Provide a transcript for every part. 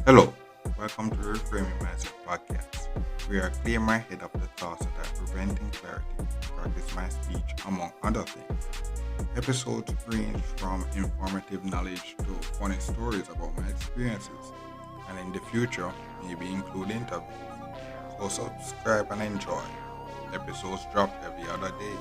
Hello, welcome to the Reframing Mindset podcast. We are clear my head of the thoughts that are preventing clarity, practice my speech, among other things. Episodes range from informative knowledge to funny stories about my experiences, and in the future, maybe include interviews. So subscribe and enjoy. Episodes drop every other day.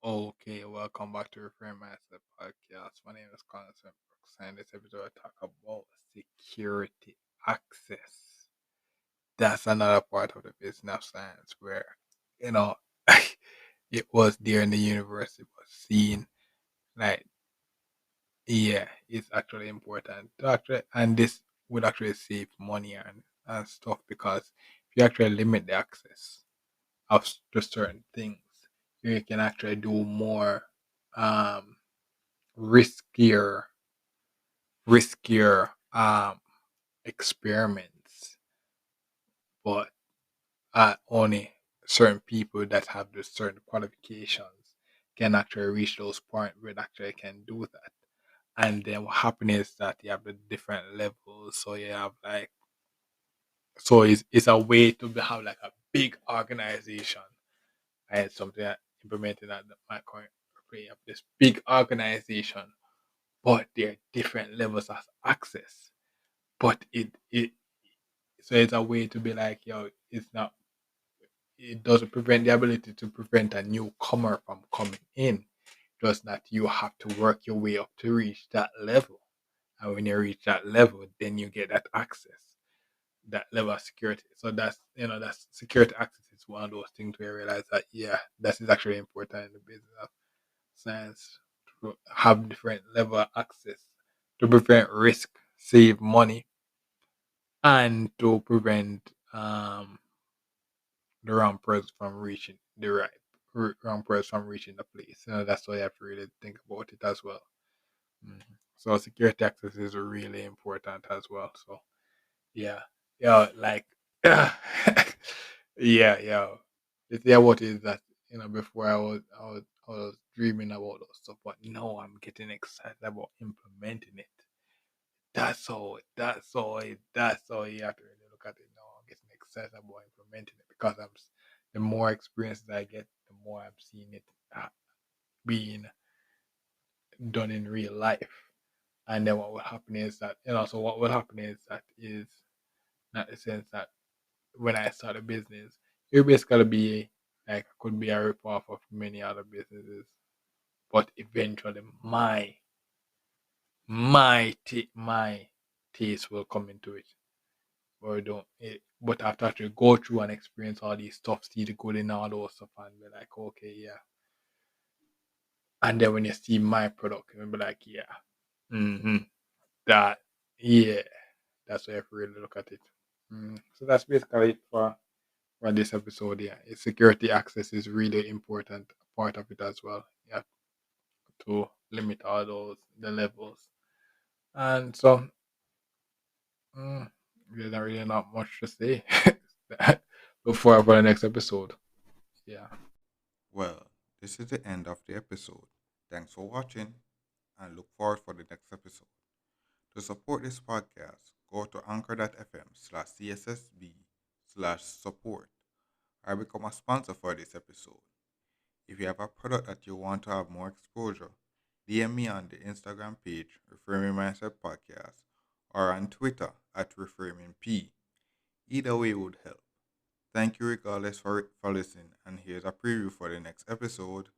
Okay, welcome back to Reframe Master Podcast. My name is Colin Brooks, and this episode I talk about security access. That's another part of the business of science where, you know, it was there in the university, but seen like, yeah, it's actually important to actually, and this would actually save money and stuff because if you actually limit the access to certain things, you can actually do more um riskier riskier experiments, but only certain people that have the certain qualifications can actually reach those points where they actually can do that. And then what happens is that you have the different levels. So you have like, so it's a way to have like a big organization, and something that implemented at my current you have this big organization, but there are different levels of access. But it so it's a way to be like, yo, it's not, it doesn't prevent the ability to prevent a newcomer from coming in. Just that you have to work your way up to reach that level. And when you reach that level, then you get that access, that level of security. So that's, that's security access is one of those things where you realize that, yeah, that is actually important in the business of science, to have different level of access to prevent risk, save money, and to prevent the wrong person from reaching the wrong person from reaching the place. That's why you have to really think about it as well. Mhm. So security access is really important as well. So yeah, yeah, like yeah, yeah. The thing about it is that before I was dreaming about those stuff, but now I'm getting excited about implementing it. That's all you have to really look at it now. I'm getting excited about implementing it because the more experiences I get, the more I'm seeing it being done in real life. And then what will happen is that, so what will happen is that is not the sense that when I start a business, you're basically be like, could be a rip-off of many other businesses, but eventually my taste will come into it. Or don't but I have to actually go through and experience all these stuff, see the good in all those stuff, and be like, okay, yeah. And then when you see my product, you'll be like, yeah, hmm that, yeah, that's why you have to really look at it. So that's basically it for this episode. Yeah, security access is really important part of it as well. Yeah, to limit all those the levels, and so there's not really not much to say before for the next episode. Yeah. Well, this is the end of the episode. Thanks for watching and look forward for the next episode. To support this podcast, go to anchor.fm/cssb/support or become a sponsor for this episode. If you have a product that you want to have more exposure, DM me on the Instagram page, Reframing Mindset Podcast, or on Twitter at ReframingP. Either way would help. Thank you regardless for listening, and here's a preview for the next episode.